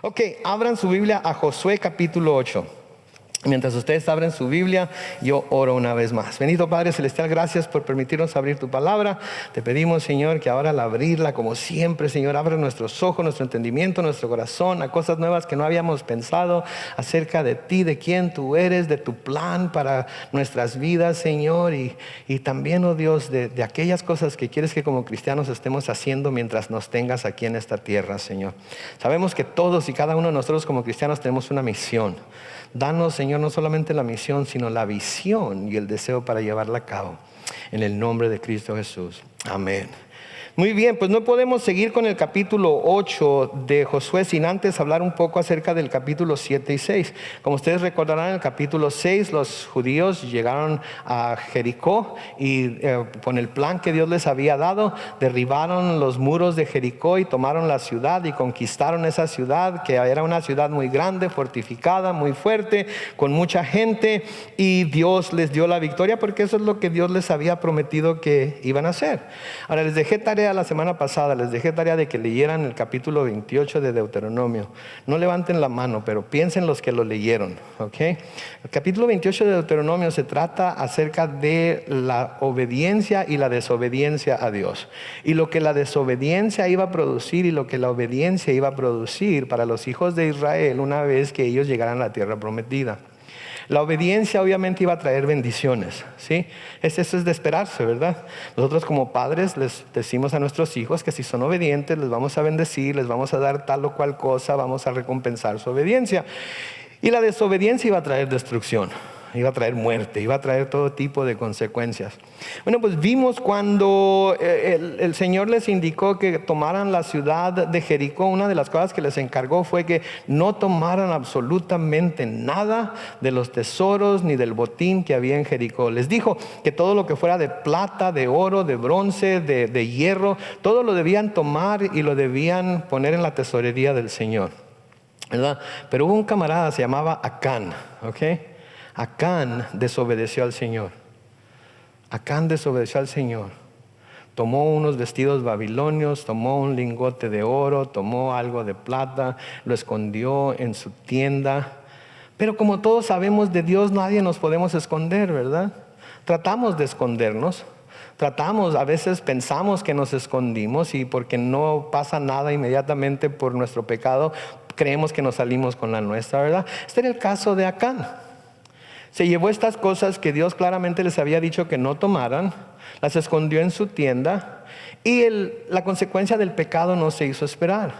Ok, abran su Biblia a Josué capítulo 8. Mientras ustedes abren su Biblia, yo oro una vez más. Bendito Padre Celestial, gracias por permitirnos abrir tu palabra. Te pedimos, Señor, que ahora al abrirla, como siempre, Señor, abra nuestros ojos, nuestro entendimiento, nuestro corazón a cosas nuevas que no habíamos pensado acerca de ti, de quién tú eres, de tu plan para nuestras vidas, Señor. Y también, oh Dios, de aquellas cosas que quieres que como cristianos estemos haciendo mientras nos tengas aquí en esta tierra, Señor. Sabemos que todos y cada uno de nosotros como cristianos tenemos una misión. Danos, Señor, no solamente la misión, sino la visión y el deseo para llevarla a cabo. En el nombre de Cristo Jesús. Amén. Muy bien, pues no podemos seguir con el capítulo 8 de Josué sin antes hablar un poco acerca del capítulo 7 y 6. Como ustedes recordarán, en el capítulo 6 los judíos llegaron a Jericó y con el plan que Dios les había dado, derribaron los muros de Jericó y tomaron la ciudad y conquistaron esa ciudad, que era una ciudad muy grande, fortificada, muy fuerte, con mucha gente, y Dios les dio la victoria porque eso es lo que Dios les había prometido que iban a hacer. Ahora les dejé tarea la semana pasada, les dejé tarea de que leyeran el capítulo 28 de Deuteronomio. No levanten la mano, pero piensen los que lo leyeron, ¿ok? El capítulo 28 de Deuteronomio se trata acerca de la obediencia y la desobediencia a Dios. Y lo que la desobediencia iba a producir y lo que la obediencia iba a producir para los hijos de Israel una vez que ellos llegaran a la tierra prometida. La obediencia obviamente iba a traer bendiciones, ¿sí? Eso es de esperarse, ¿verdad? Nosotros como padres les decimos a nuestros hijos que si son obedientes les vamos a bendecir, les vamos a dar tal o cual cosa, vamos a recompensar su obediencia. Y la desobediencia iba a traer destrucción, iba a traer muerte, iba a traer todo tipo de consecuencias. Bueno, pues vimos cuando el Señor les indicó que tomaran la ciudad de Jericó. Una de las cosas que les encargó fue que no tomaran absolutamente nada de los tesoros ni del botín que había en Jericó. Les dijo que todo lo que fuera de plata, de oro, de bronce, de hierro, todo lo debían tomar y lo debían poner en la tesorería del Señor, ¿verdad? Pero hubo un camarada, se llamaba Acán, ¿ok? Acán desobedeció al Señor. Acán desobedeció al Señor. Tomó unos vestidos babilonios, tomó un lingote de oro, tomó algo de plata, lo escondió en su tienda. Pero como todos sabemos de Dios, nadie nos podemos esconder, ¿verdad? Tratamos de escondernos. A veces pensamos que nos escondimos y porque no pasa nada inmediatamente por nuestro pecado, creemos que nos salimos con la nuestra, ¿verdad? Este era el caso de Acán. Se llevó estas cosas que Dios claramente les había dicho que no tomaran, las escondió en su tienda y la consecuencia del pecado no se hizo esperar.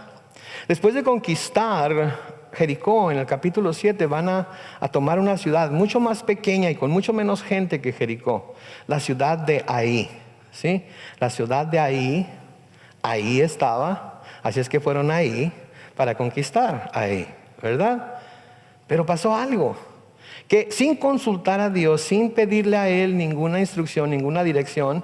Después de conquistar Jericó, en el capítulo 7 van a tomar una ciudad mucho más pequeña y con mucho menos gente que Jericó, la ciudad de Ahí, ¿sí? La ciudad de Ahí estaba, así es que fueron ahí para conquistar Ahí, ¿verdad? Pero pasó algo. Que sin consultar a Dios, sin pedirle a Él ninguna instrucción, ninguna dirección,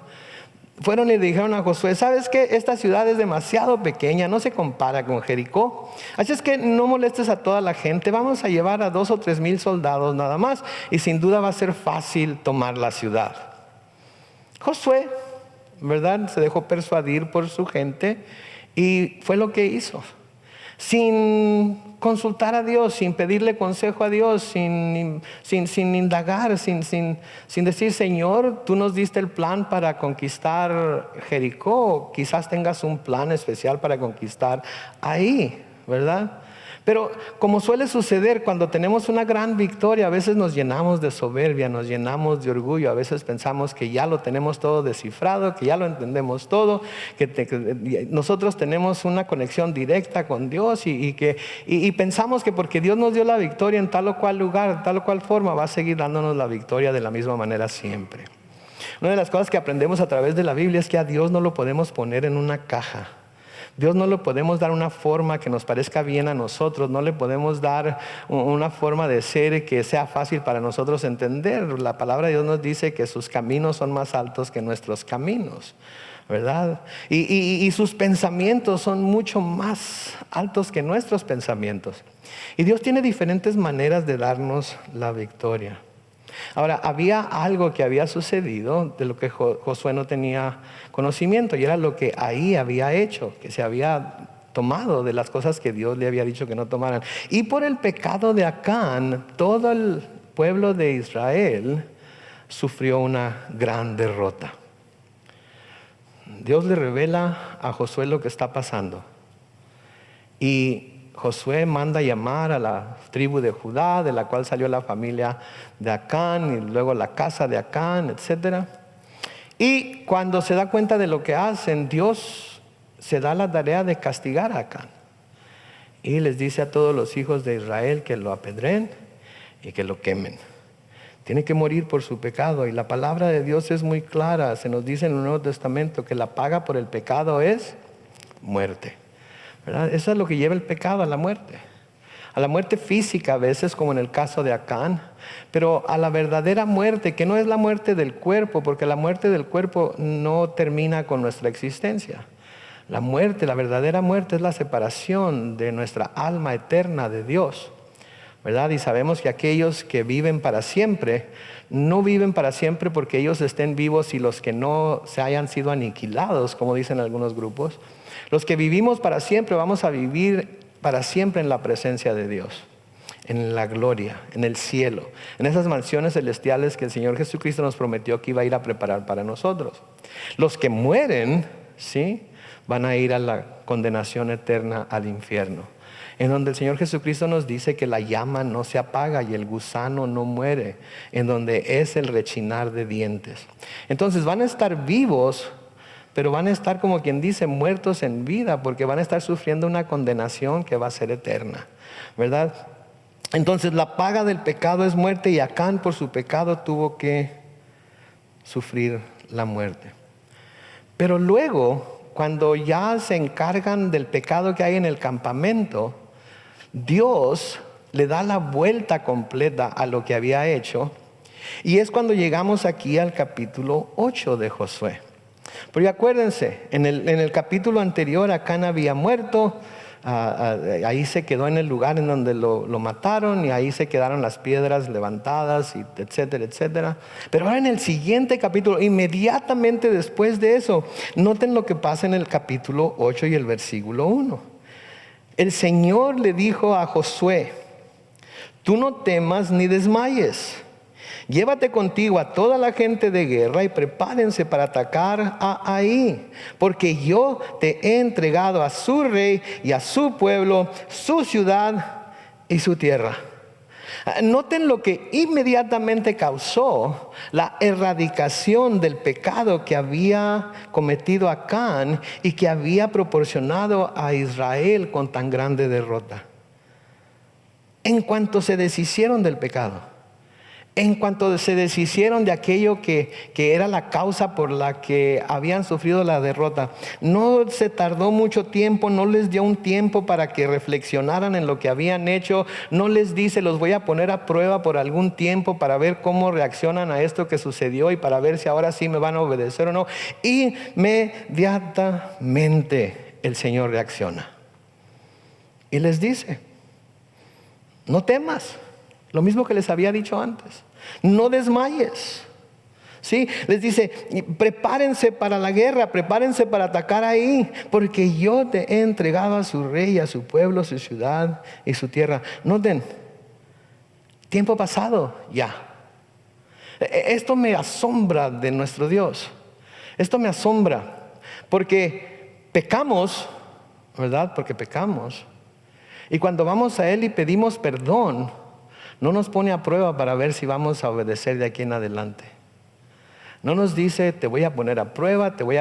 fueron y le dijeron a Josué: ¿sabes qué? Esta ciudad es demasiado pequeña, no se compara con Jericó. Así es que no molestes a toda la gente, vamos a llevar a 2 o 3 mil soldados nada más y sin duda va a ser fácil tomar la ciudad. Josué, ¿verdad?, se dejó persuadir por su gente y fue lo que hizo. Sin consultar a Dios, sin pedirle consejo a Dios, sin indagar, sin decir: Señor, tú nos diste el plan para conquistar Jericó, quizás tengas un plan especial para conquistar Ahí, ¿verdad? Pero como suele suceder cuando tenemos una gran victoria, a veces nos llenamos de soberbia, nos llenamos de orgullo, a veces pensamos que ya lo tenemos todo descifrado, que ya lo entendemos todo, que nosotros tenemos una conexión directa con Dios y pensamos que porque Dios nos dio la victoria en tal o cual lugar, tal o cual forma, va a seguir dándonos la victoria de la misma manera siempre. Una de las cosas que aprendemos a través de la Biblia es que a Dios no lo podemos poner en una caja. Dios no le podemos dar una forma que nos parezca bien a nosotros, no le podemos dar una forma de ser que sea fácil para nosotros entender. La palabra de Dios nos dice que sus caminos son más altos que nuestros caminos, ¿verdad? Y sus pensamientos son mucho más altos que nuestros pensamientos. Y Dios tiene diferentes maneras de darnos la victoria. Ahora, había algo que había sucedido de lo que Josué no tenía conocimiento, y era lo que Ahí había hecho, que se había tomado de las cosas que Dios le había dicho que no tomaran. Y por el pecado de Acán, todo el pueblo de Israel sufrió una gran derrota. Dios le revela a Josué lo que está pasando. Y Josué manda llamar a la tribu de Judá, de la cual salió la familia de Acán, y luego la casa de Acán, etc. Y cuando se da cuenta de lo que hacen, Dios se da la tarea de castigar a Acán. Y les dice a todos los hijos de Israel que lo apedreen y que lo quemen. Tiene que morir por su pecado. Y la palabra de Dios es muy clara. Se nos dice en el Nuevo Testamento que la paga por el pecado es muerte, ¿verdad? Eso es lo que lleva el pecado, a la muerte física a veces, como en el caso de Acán, pero a la verdadera muerte, que no es la muerte del cuerpo, porque la muerte del cuerpo no termina con nuestra existencia. La muerte, la verdadera muerte, es la separación de nuestra alma eterna de Dios, ¿verdad? Y sabemos que aquellos que viven para siempre, no viven para siempre porque ellos estén vivos y los que no se hayan sido aniquilados, como dicen algunos grupos. Los que vivimos para siempre vamos a vivir para siempre en la presencia de Dios, en la gloria, en el cielo, en esas mansiones celestiales que el Señor Jesucristo nos prometió que iba a ir a preparar para nosotros. Los que mueren, ¿sí?, van a ir a la condenación eterna, al infierno, en donde el Señor Jesucristo nos dice que la llama no se apaga y el gusano no muere, en donde es el rechinar de dientes. Entonces van a estar vivos, pero van a estar, como quien dice, muertos en vida, porque van a estar sufriendo una condenación que va a ser eterna, ¿verdad? Entonces la paga del pecado es muerte, y Acán por su pecado tuvo que sufrir la muerte. Pero luego, cuando ya se encargan del pecado que hay en el campamento, Dios le da la vuelta completa a lo que había hecho, y es cuando llegamos aquí al capítulo 8 de Josué. Porque acuérdense, en el capítulo anterior Acán había muerto, ahí se quedó en el lugar en donde lo mataron, y ahí se quedaron las piedras levantadas, y etcétera, etcétera. Pero ahora en el siguiente capítulo, inmediatamente después de eso, noten lo que pasa en el capítulo 8 y el versículo 1. El Señor le dijo a Josué: tú no temas ni desmayes. Llévate contigo a toda la gente de guerra y prepárense para atacar a Ai, porque yo te he entregado a su rey y a su pueblo, su ciudad y su tierra. Noten lo que inmediatamente causó la erradicación del pecado que había cometido Acán y que había proporcionado a Israel con tan grande derrota. En cuanto se deshicieron del pecado, en cuanto se deshicieron de aquello que era la causa por la que habían sufrido la derrota, no se tardó mucho tiempo, no les dio un tiempo para que reflexionaran en lo que habían hecho, no les dice: los voy a poner a prueba por algún tiempo para ver cómo reaccionan a esto que sucedió y para ver si ahora sí me van a obedecer o no. Inmediatamente el Señor reacciona y les dice: no temas. Lo mismo que les había dicho antes. No desmayes. ¿Sí? Les dice: prepárense para la guerra, prepárense para atacar ahí, porque yo te he entregado a su rey, a su pueblo, su ciudad y su tierra. Noten, tiempo pasado ya. Esto me asombra de nuestro Dios. Esto me asombra porque pecamos, ¿verdad? Porque pecamos. Y cuando vamos a Él y pedimos perdón, no nos pone a prueba para ver si vamos a obedecer de aquí en adelante. No nos dice: te voy a poner a prueba, te voy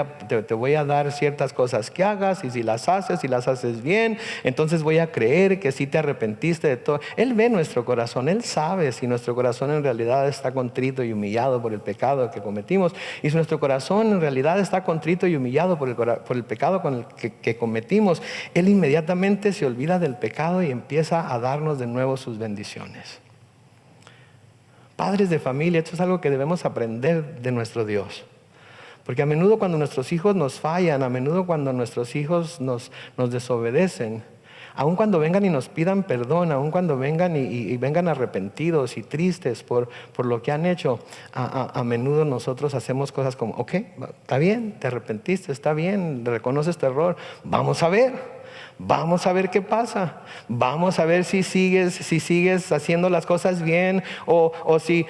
a dar ciertas cosas que hagas, y si las haces bien, entonces voy a creer que sí te arrepentiste de todo. Él ve nuestro corazón, Él sabe si nuestro corazón en realidad está contrito y humillado por el pecado que cometimos. Y si nuestro corazón en realidad está contrito y humillado por el pecado con el que cometimos, Él inmediatamente se olvida del pecado y empieza a darnos de nuevo sus bendiciones. Padres de familia, esto es algo que debemos aprender de nuestro Dios. Porque a menudo cuando nuestros hijos nos fallan, a menudo cuando nuestros hijos nos desobedecen, aun cuando vengan y nos pidan perdón, aun cuando vengan y vengan arrepentidos y tristes por lo que han hecho, a menudo nosotros hacemos cosas como: ok, está bien, te arrepentiste, está bien, reconoces tu error, vamos a ver. Vamos a ver qué pasa. Vamos a ver si sigues haciendo las cosas bien o si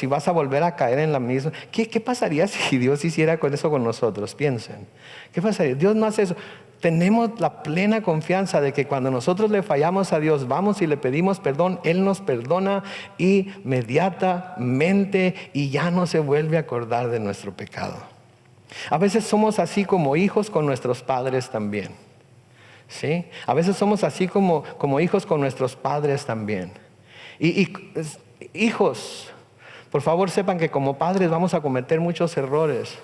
vas a volver a caer en la misma. ¿Qué pasaría si Dios hiciera con eso con nosotros? Piensen. ¿Qué pasaría? Dios no hace eso. Tenemos la plena confianza de que cuando nosotros le fallamos a Dios, vamos y le pedimos perdón, Él nos perdona inmediatamente y ya no se vuelve a acordar de nuestro pecado. A veces somos así como hijos con nuestros padres también. ¿Sí? A veces somos así como hijos con nuestros padres también. Hijos, por favor sepan que como padres vamos a cometer muchos errores.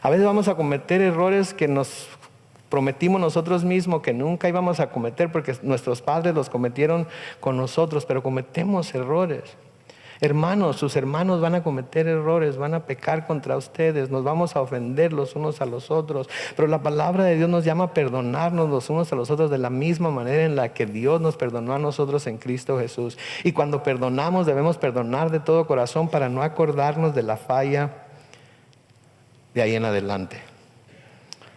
A veces vamos a cometer errores que nos prometimos nosotros mismos que nunca íbamos a cometer porque nuestros padres los cometieron con nosotros, pero cometemos errores. Hermanos, sus hermanos van a cometer errores, van a pecar contra ustedes, nos vamos a ofender los unos a los otros, pero la palabra de Dios nos llama a perdonarnos los unos a los otros de la misma manera en la que Dios nos perdonó a nosotros en Cristo Jesús. Y cuando perdonamos debemos perdonar de todo corazón para no acordarnos de la falla de ahí en adelante.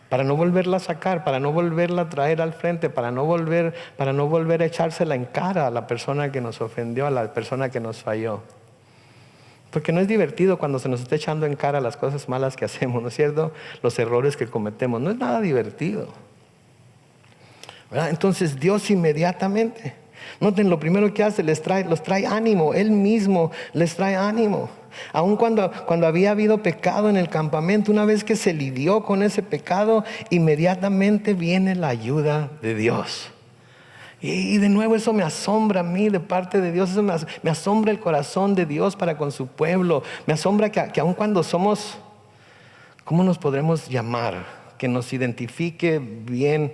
Para no volverla a sacar, para no volverla a traer al frente, para no volver a echársela en cara a la persona que nos ofendió, a la persona que nos falló. Porque no es divertido cuando se nos está echando en cara las cosas malas que hacemos, ¿no es cierto? Los errores que cometemos, no es nada divertido. ¿Verdad? Entonces Dios inmediatamente, noten, lo primero que hace, los trae ánimo, Él mismo les trae ánimo. Aun cuando había habido pecado en el campamento, una vez que se lidió con ese pecado, inmediatamente viene la ayuda de Dios. Y de nuevo eso me asombra a mí de parte de Dios, eso me asombra el corazón de Dios para con su pueblo. Me asombra que aun cuando somos, ¿cómo nos podremos llamar? Que nos identifique bien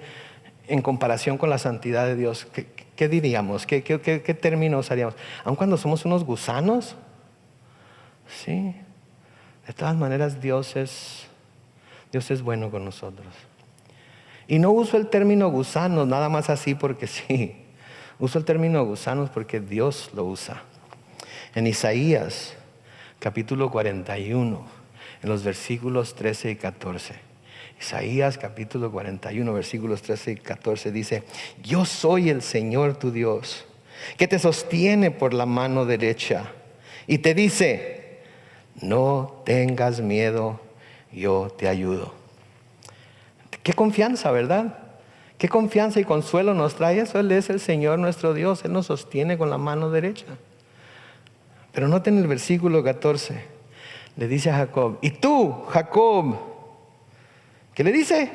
en comparación con la santidad de Dios. ¿Qué diríamos? ¿Qué términos haríamos? Aun cuando somos unos gusanos. Sí, de todas maneras Dios es bueno con nosotros. Y no uso el término gusanos nada más así porque sí. Uso el término gusanos porque Dios lo usa. En Isaías capítulo 41, en los versículos 13 y 14. Isaías capítulo 41, versículos 13 y 14 dice: yo soy el Señor tu Dios, que te sostiene por la mano derecha y te dice: no tengas miedo, yo te ayudo. Qué confianza, ¿verdad? Qué confianza y consuelo nos trae eso. Él es el Señor nuestro Dios, Él nos sostiene con la mano derecha. Pero noten el versículo 14, le dice a Jacob: y tú, Jacob, ¿qué le dice?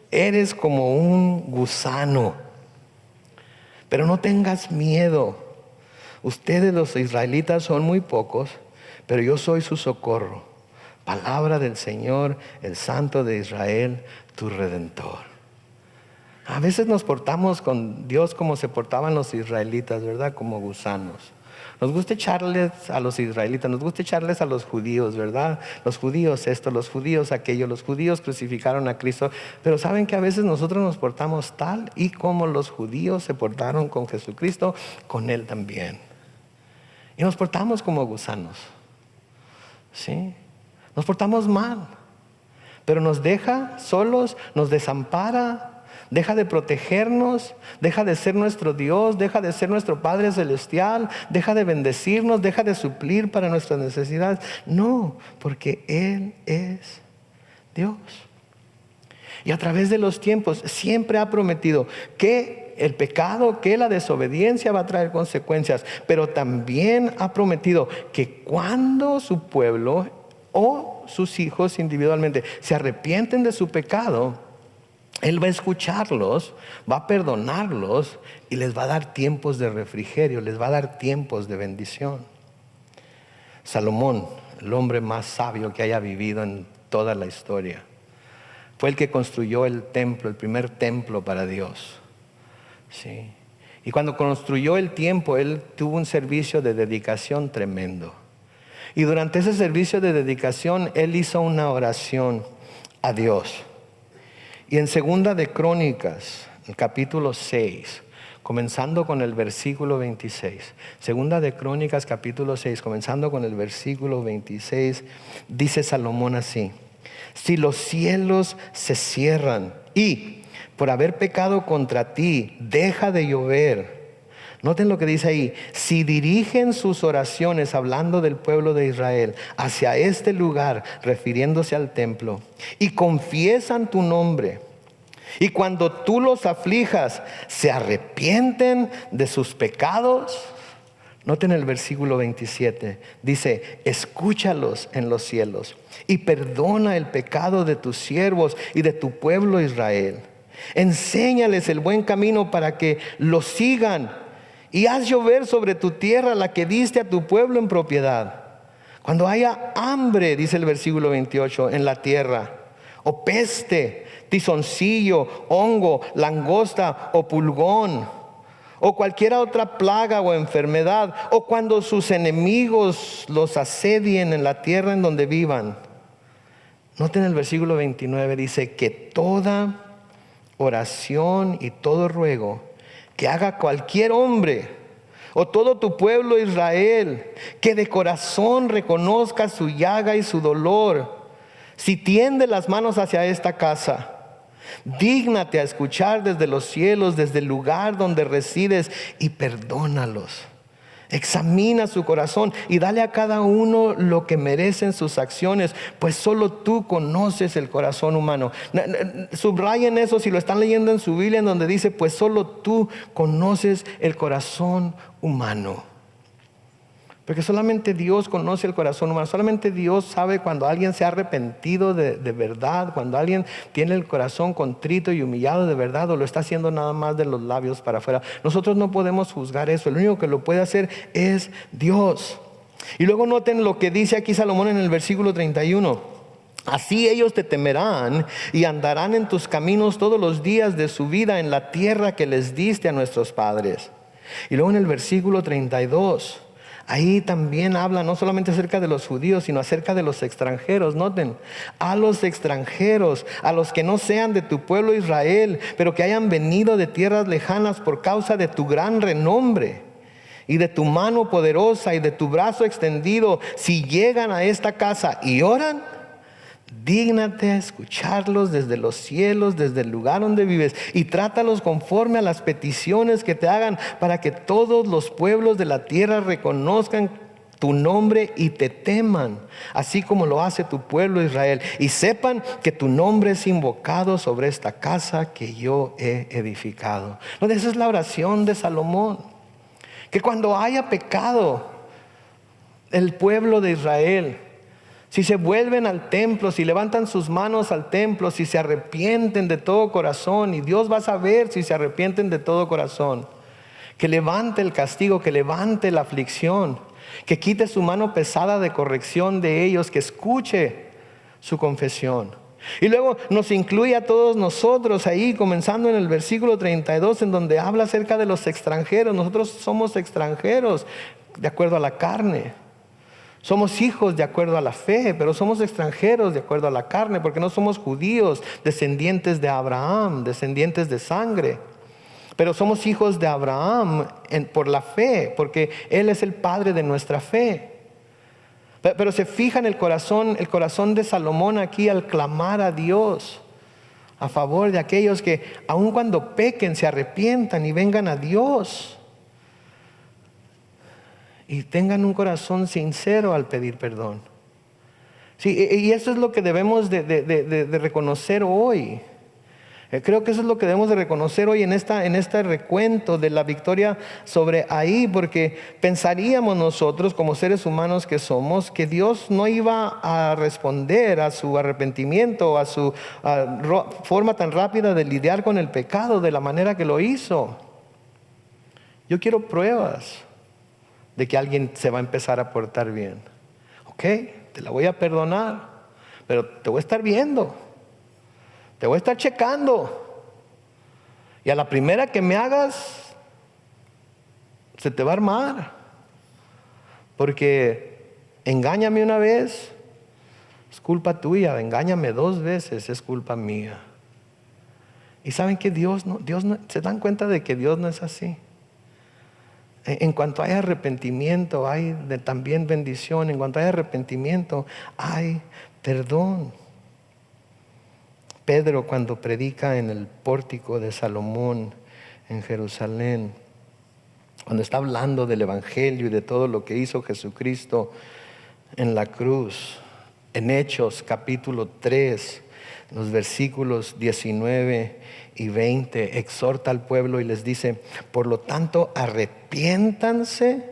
Eres como un gusano, pero no tengas miedo. Ustedes los israelitas son muy pocos, pero yo soy su socorro. Palabra del Señor, el Santo de Israel, tu Redentor. A veces nos portamos con Dios como se portaban los israelitas, ¿verdad? Como gusanos. Nos gusta echarles a los israelitas, nos gusta echarles a los judíos, ¿verdad? Los judíos esto, los judíos aquello, los judíos crucificaron a Cristo. Pero saben que a veces nosotros nos portamos tal y como los judíos se portaron con Jesucristo, con Él también. Y nos portamos como gusanos. ¿Sí? Nos portamos mal, pero nos deja solos, nos desampara, deja de protegernos, deja de ser nuestro Dios, deja de ser nuestro Padre Celestial, deja de bendecirnos, deja de suplir para nuestras necesidades. No, porque Él es Dios. Y a través de los tiempos siempre ha prometido que el pecado, que la desobediencia va a traer consecuencias, pero también ha prometido que cuando su pueblo o sus hijos individualmente se arrepienten de su pecado, Él va a escucharlos, va a perdonarlos y les va a dar tiempos de refrigerio, les va a dar tiempos de bendición. Salomón, el hombre más sabio que haya vivido en toda la historia, fue el que construyó el templo, el primer templo para Dios. Sí. Y cuando construyó el templo, él tuvo un servicio de dedicación tremendo. Y durante ese servicio de dedicación, él hizo una oración a Dios. Y en Segunda de Crónicas, el capítulo 6, comenzando con el versículo 26. Segunda de Crónicas, capítulo 6, comenzando con el versículo 26, dice Salomón así: si los cielos se cierran y por haber pecado contra ti, deja de llover. Noten lo que dice ahí: si dirigen sus oraciones, hablando del pueblo de Israel, hacia este lugar, refiriéndose al templo, y confiesan tu nombre, y cuando tú los aflijas, se arrepienten de sus pecados. Noten el versículo 27, dice: escúchalos en los cielos y perdona el pecado de tus siervos y de tu pueblo Israel. Enséñales el buen camino para que lo sigan, y haz llover sobre tu tierra la que diste a tu pueblo en propiedad. Cuando haya hambre, dice el versículo 28, en la tierra, o peste, tizoncillo, hongo, langosta o pulgón, o cualquier otra plaga o enfermedad, o cuando sus enemigos los asedien en la tierra en donde vivan. Noten el versículo 29, dice que toda oración y todo ruego que haga cualquier hombre o todo tu pueblo Israel, que de corazón reconozca su llaga y su dolor, si tiende las manos hacia esta casa, dígnate a escuchar desde los cielos, desde el lugar donde resides, y perdónalos. Examina su corazón y dale a cada uno lo que merecen sus acciones, pues solo tú conoces el corazón humano. Subrayen eso si lo están leyendo en su Biblia, en donde dice: pues solo tú conoces el corazón humano. Porque solamente Dios conoce el corazón humano. Solamente Dios sabe cuando alguien se ha arrepentido de verdad, cuando alguien tiene el corazón contrito y humillado de verdad, o lo está haciendo nada más de los labios para afuera. Nosotros no podemos juzgar eso. El único que lo puede hacer es Dios. Y luego noten lo que dice aquí Salomón en el versículo 31. Así ellos te temerán y andarán en tus caminos todos los días de su vida en la tierra que les diste a nuestros padres. Y luego en el versículo 32, ahí también habla no solamente acerca de los judíos, sino acerca de los extranjeros. Noten: a los extranjeros, a los que no sean de tu pueblo Israel, pero que hayan venido de tierras lejanas por causa de tu gran renombre y de tu mano poderosa y de tu brazo extendido, si llegan a esta casa y oran, dígnate a escucharlos desde los cielos, desde el lugar donde vives, y trátalos conforme a las peticiones que te hagan, para que todos los pueblos de la tierra reconozcan tu nombre y te teman, así como lo hace tu pueblo Israel, y sepan que tu nombre es invocado sobre esta casa que yo he edificado. Esa es la oración de Salomón, que cuando haya pecado el pueblo de Israel, si se vuelven al templo, si levantan sus manos al templo, si se arrepienten de todo corazón, y Dios va a saber si se arrepienten de todo corazón, que levante el castigo, que levante la aflicción, que quite su mano pesada de corrección de ellos, que escuche su confesión. Y luego nos incluye a todos nosotros ahí, comenzando en el versículo 32, en donde habla acerca de los extranjeros. Nosotros somos extranjeros de acuerdo a la carne. Somos hijos de acuerdo a la fe, pero somos extranjeros de acuerdo a la carne, porque no somos judíos, descendientes de Abraham, descendientes de sangre. Pero somos hijos de Abraham por la fe, porque Él es el padre de nuestra fe. Pero se fija en el corazón de Salomón aquí al clamar a Dios a favor de aquellos que aun cuando pequen se arrepientan y vengan a Dios. Y tengan un corazón sincero al pedir perdón. Sí, y eso es lo que debemos de reconocer hoy. Creo que eso es lo que debemos de reconocer hoy en este recuento de la victoria sobre Ai, porque pensaríamos nosotros como seres humanos que somos, que Dios no iba a responder a su arrepentimiento, a su forma tan rápida de lidiar con el pecado de la manera que lo hizo. Yo quiero pruebas de que alguien se va a empezar a portar bien. Ok, te la voy a perdonar, pero te voy a estar viendo, te voy a estar checando, y a la primera que me hagas se te va a armar, porque engáñame una vez, es culpa tuya; engáñame 2 veces, es culpa mía. Y saben que Dios no, se dan cuenta de que Dios no es así. En cuanto hay arrepentimiento, hay también bendición. En cuanto hay arrepentimiento, hay perdón. Pedro cuando predica en el pórtico de Salomón en Jerusalén, cuando está hablando del Evangelio y de todo lo que hizo Jesucristo en la cruz, en Hechos capítulo 3, los versículos 19 y 20, exhorta al pueblo y les dice: por lo tanto, arrepiéntanse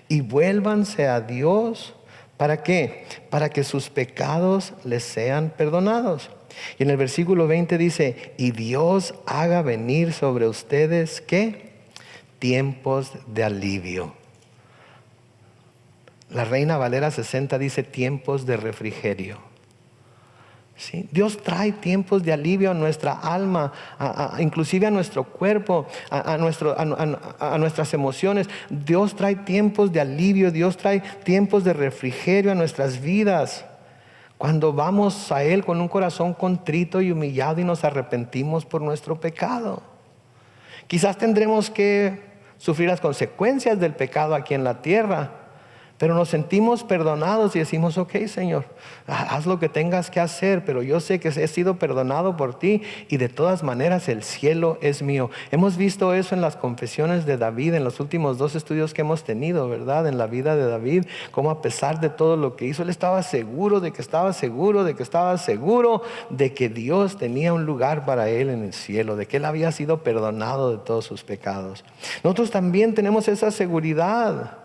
y vuélvanse a Dios. ¿Para qué? Para que sus pecados les sean perdonados. Y en el versículo 20 dice: y Dios haga venir sobre ustedes, ¿qué? Tiempos de alivio. La Reina Valera 60 dice tiempos de refrigerio. ¿Sí? Dios trae tiempos de alivio a nuestra alma, inclusive a nuestro cuerpo, a nuestras emociones. Dios trae tiempos de alivio, Dios trae tiempos de refrigerio a nuestras vidas. Cuando vamos a Él con un corazón contrito y humillado y nos arrepentimos por nuestro pecado. Quizás tendremos que sufrir las consecuencias del pecado aquí en la tierra, pero nos sentimos perdonados y decimos: ok, Señor, haz lo que tengas que hacer, pero yo sé que he sido perdonado por ti y de todas maneras el cielo es mío. Hemos visto eso en las confesiones de David, en los últimos 2 estudios que hemos tenido, ¿verdad? En la vida de David, cómo a pesar de todo lo que hizo, él estaba seguro de que Dios tenía un lugar para él en el cielo, de que él había sido perdonado de todos sus pecados. Nosotros también tenemos esa seguridad.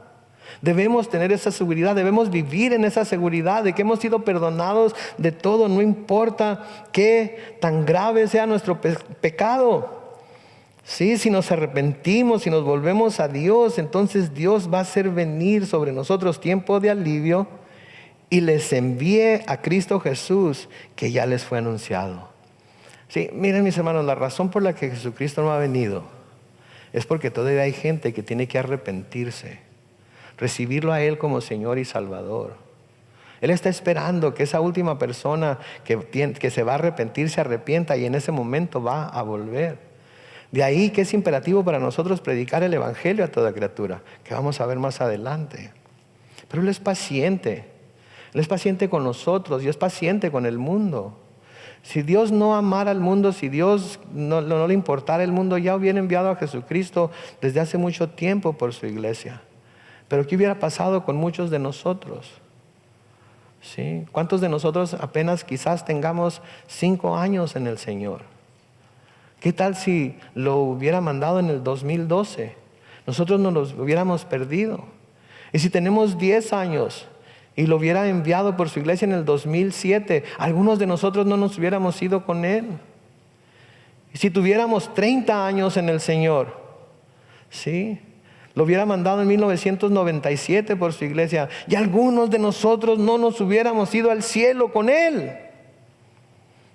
Debemos tener esa seguridad, debemos vivir en esa seguridad de que hemos sido perdonados de todo, no importa qué tan grave sea nuestro pecado. Sí, si nos arrepentimos, si nos volvemos a Dios, entonces Dios va a hacer venir sobre nosotros tiempo de alivio y les envíe a Cristo Jesús, que ya les fue anunciado. Sí, miren, mis hermanos, la razón por la que Jesucristo no ha venido es porque todavía hay gente que tiene que arrepentirse, recibirlo a Él como Señor y Salvador. Él está esperando que esa última persona que se va a arrepentir se arrepienta, y en ese momento va a volver. De ahí que es imperativo para nosotros predicar el Evangelio a toda criatura, que vamos a ver más adelante. Pero Él es paciente. Él es paciente con nosotros y es paciente con el mundo. Si Dios no amara al mundo, si Dios no le importara el mundo, ya hubiera enviado a Jesucristo desde hace mucho tiempo por su iglesia. Pero ¿qué hubiera pasado con muchos de nosotros? ¿Sí? ¿Cuántos de nosotros apenas quizás tengamos 5 años en el Señor? ¿Qué tal si lo hubiera mandado en el 2012? Nosotros nos los hubiéramos perdido. Y si tenemos 10 años y lo hubiera enviado por su iglesia en el 2007, algunos de nosotros no nos hubiéramos ido con Él. Y si tuviéramos 30 años en el Señor, ¿sí?, lo hubiera mandado en 1997 por su iglesia, y algunos de nosotros no nos hubiéramos ido al cielo con Él.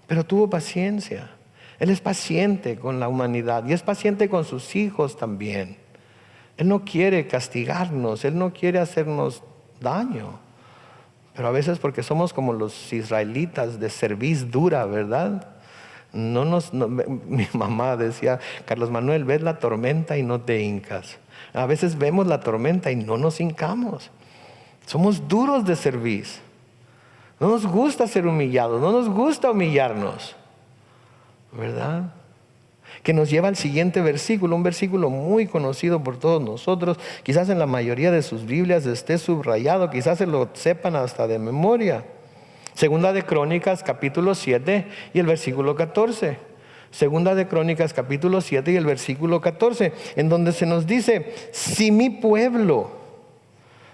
Pero tuvo paciencia. Él es paciente con la humanidad y es paciente con sus hijos también. Él no quiere castigarnos, Él no quiere hacernos daño. Pero a veces, porque somos como los israelitas de cerviz dura, ¿verdad? Mi mamá decía: Carlos Manuel, ves la tormenta y no te hincas. A veces vemos la tormenta y no nos hincamos. Somos duros de cerviz. No nos gusta ser humillados, no nos gusta humillarnos, ¿verdad? Que nos lleva al siguiente versículo, un versículo muy conocido por todos nosotros. Quizás en la mayoría de sus Biblias esté subrayado, quizás se lo sepan hasta de memoria. Segunda de Crónicas, capítulo 7 y el versículo 14. Segunda de Crónicas, capítulo 7 y el versículo 14, en donde se nos dice: si mi pueblo,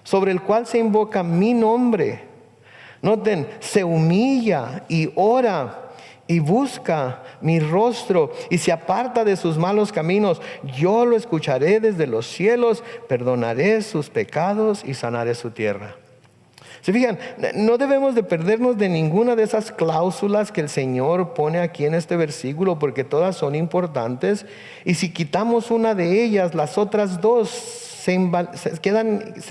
sobre el cual se invoca mi nombre, noten, se humilla y ora y busca mi rostro y se aparta de sus malos caminos, yo lo escucharé desde los cielos, perdonaré sus pecados y sanaré su tierra. ¿Se fijan? No debemos de perdernos de ninguna de esas cláusulas que el Señor pone aquí en este versículo, porque todas son importantes, y si quitamos una de ellas, las otras dos se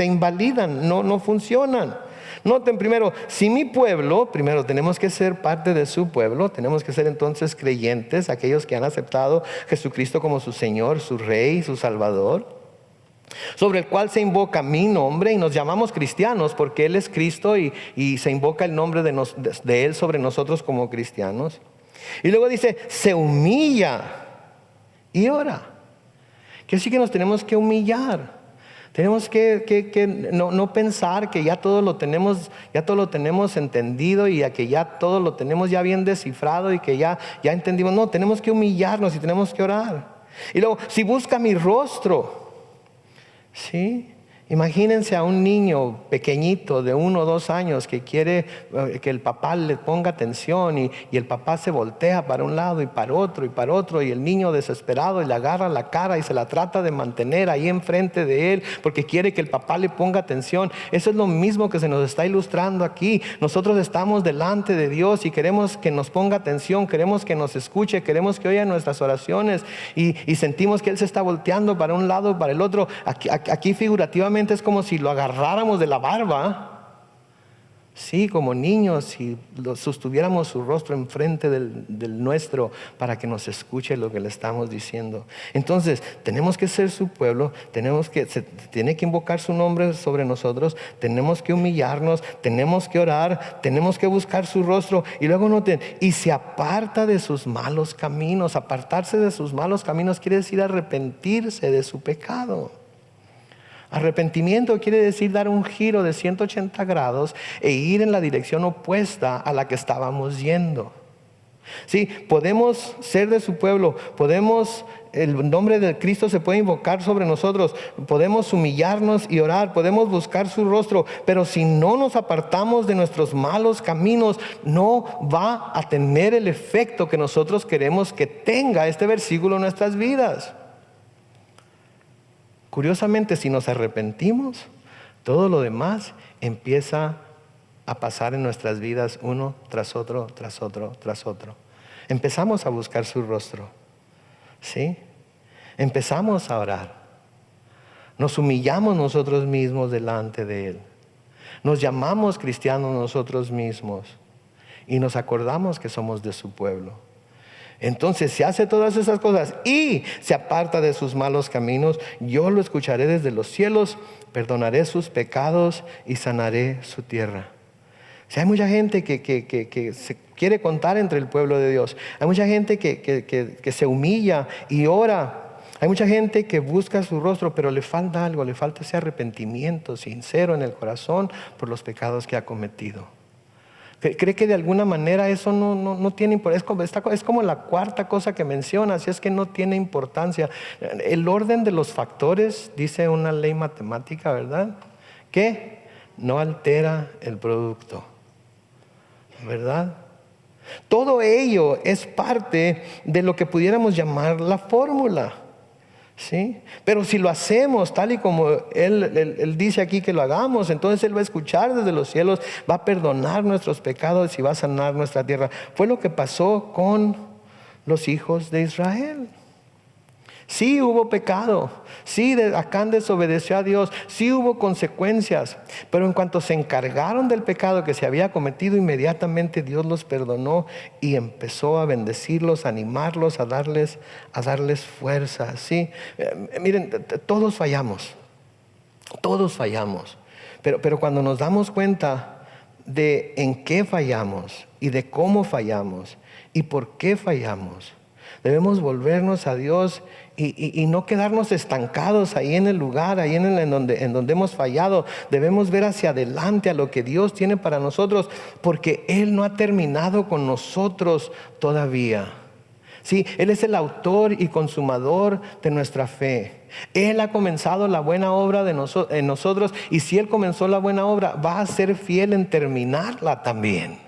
invalidan, no funcionan. Noten primero, si mi pueblo, primero tenemos que ser parte de su pueblo, tenemos que ser entonces creyentes, aquellos que han aceptado a Jesucristo como su Señor, su Rey, su Salvador, sobre el cual se invoca mi nombre, y nos llamamos cristianos porque Él es Cristo y se invoca el nombre de Él sobre nosotros como cristianos. Y luego dice, se humilla y ora. Quiere decir que nos tenemos que humillar. Tenemos que no pensar que ya todo lo tenemos entendido y que ya todo lo tenemos ya bien descifrado y que ya entendimos. No, tenemos que humillarnos y tenemos que orar. Y luego, si busca mi rostro, ¿sí? Imagínense a un niño pequeñito de 1 o 2 años que quiere que el papá le ponga atención y el papá se voltea para un lado y para otro y el niño desesperado y le agarra la cara y se la trata de mantener ahí enfrente de él porque quiere que el papá le ponga atención. Eso es lo mismo que se nos está ilustrando aquí. Nosotros estamos delante de Dios y queremos que nos ponga atención, queremos que nos escuche, queremos que oiga nuestras oraciones y sentimos que Él se está volteando para un lado, para el otro. Aquí figurativamente es como si lo agarráramos de la barba, sí, como niños, si sostuviéramos su rostro enfrente del nuestro para que nos escuche lo que le estamos diciendo. Entonces tenemos que ser su pueblo, tiene que invocar su nombre sobre nosotros, tenemos que humillarnos, tenemos que orar, tenemos que buscar su rostro. Y luego noten, y se aparta de sus malos caminos. Apartarse de sus malos caminos quiere decir arrepentirse de su pecado. Arrepentimiento quiere decir dar un giro de 180 grados e ir en la dirección opuesta a la que estábamos yendo. Sí, podemos ser de su pueblo, el nombre de Cristo se puede invocar sobre nosotros, podemos humillarnos y orar, podemos buscar su rostro, pero si no nos apartamos de nuestros malos caminos, no va a tener el efecto que nosotros queremos que tenga este versículo en nuestras vidas. Curiosamente, si nos arrepentimos, todo lo demás empieza a pasar en nuestras vidas uno tras otro, tras otro, tras otro. Empezamos a buscar su rostro, ¿sí? Empezamos a orar. Nos humillamos nosotros mismos delante de Él. Nos llamamos cristianos nosotros mismos y nos acordamos que somos de su pueblo. Entonces, si hace todas esas cosas y se aparta de sus malos caminos, yo lo escucharé desde los cielos, perdonaré sus pecados y sanaré su tierra. O sea, hay mucha gente que se quiere contar entre el pueblo de Dios. Hay mucha gente que se humilla y ora. Hay mucha gente que busca su rostro, pero le falta algo, le falta ese arrepentimiento sincero en el corazón por los pecados que ha cometido. ¿Cree que de alguna manera eso no tiene importancia? Es como la cuarta cosa que menciona, así es que no tiene importancia. El orden de los factores, dice una ley matemática, ¿verdad? Que no altera el producto, ¿verdad? Todo ello es parte de lo que pudiéramos llamar la fórmula. ¿Sí? Pero si lo hacemos tal y como él dice aquí que lo hagamos, entonces Él va a escuchar desde los cielos, va a perdonar nuestros pecados y va a sanar nuestra tierra. Fue lo que pasó con los hijos de Israel. Sí hubo pecado, sí Acán desobedeció a Dios, sí hubo consecuencias, pero en cuanto se encargaron del pecado que se había cometido, inmediatamente Dios los perdonó y empezó a bendecirlos, a animarlos, a darles fuerza. ¿Sí? Miren, todos fallamos, pero cuando nos damos cuenta de en qué fallamos y de cómo fallamos y por qué fallamos, debemos volvernos a Dios y no quedarnos estancados ahí en el lugar, ahí en donde hemos fallado. Debemos ver hacia adelante a lo que Dios tiene para nosotros, porque Él no ha terminado con nosotros todavía. Sí, Él es el autor y consumador de nuestra fe. Él ha comenzado la buena obra en nosotros, y si Él comenzó la buena obra, va a ser fiel en terminarla también.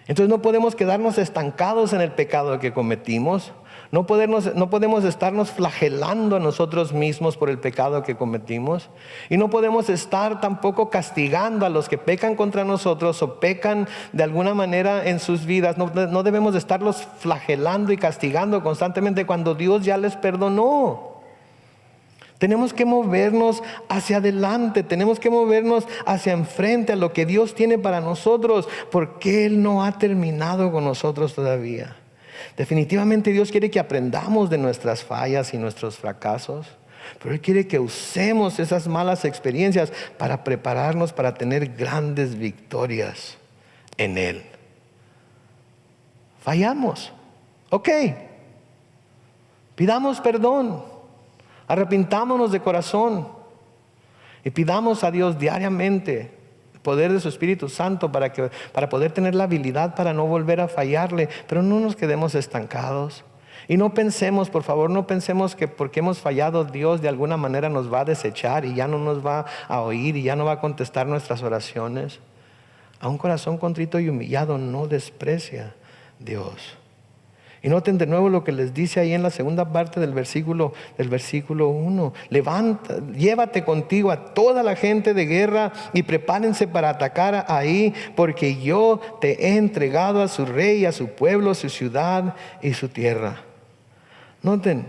Entonces no podemos quedarnos estancados en el pecado que cometimos. No podemos estarnos flagelando a nosotros mismos por el pecado que cometimos. Y no podemos estar tampoco castigando a los que pecan contra nosotros o pecan de alguna manera en sus vidas. No debemos estarlos flagelando y castigando constantemente cuando Dios ya les perdonó. Tenemos que movernos hacia adelante, tenemos que movernos hacia enfrente a lo que Dios tiene para nosotros, porque Él no ha terminado con nosotros todavía. Definitivamente Dios quiere que aprendamos de nuestras fallas y nuestros fracasos, pero Él quiere que usemos esas malas experiencias para prepararnos para tener grandes victorias en Él. Fallamos. Ok. Pidamos perdón. Arrepintámonos de corazón. Y pidamos a Dios diariamente el poder de su Espíritu Santo para poder tener la habilidad para no volver a fallarle. Pero no nos quedemos estancados. Y no pensemos, por favor, no pensemos que porque hemos fallado Dios de alguna manera nos va a desechar y ya no nos va a oír y ya no va a contestar nuestras oraciones. A un corazón contrito y humillado no desprecia Dios. Y noten de nuevo lo que les dice ahí en la segunda parte del versículo 1. Levanta, llévate contigo a toda la gente de guerra y prepárense para atacar ahí, porque yo te he entregado a su rey, a su pueblo, su ciudad y su tierra. Noten,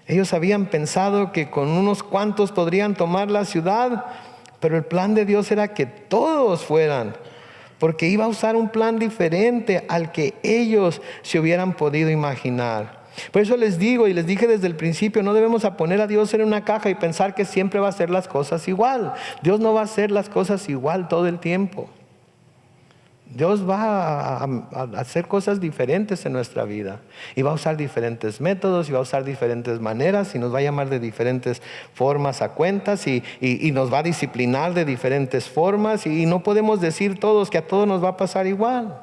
ellos habían pensado que con unos cuantos podrían tomar la ciudad, pero el plan de Dios era que todos fueran, porque iba a usar un plan diferente al que ellos se hubieran podido imaginar. Por eso les digo y les dije desde el principio, no debemos poner a Dios en una caja y pensar que siempre va a hacer las cosas igual. Dios no va a hacer las cosas igual todo el tiempo. Dios va a hacer cosas diferentes en nuestra vida y va a usar diferentes métodos y va a usar diferentes maneras y nos va a llamar de diferentes formas a cuentas y nos va a disciplinar de diferentes formas y no podemos decir todos que a todos nos va a pasar igual.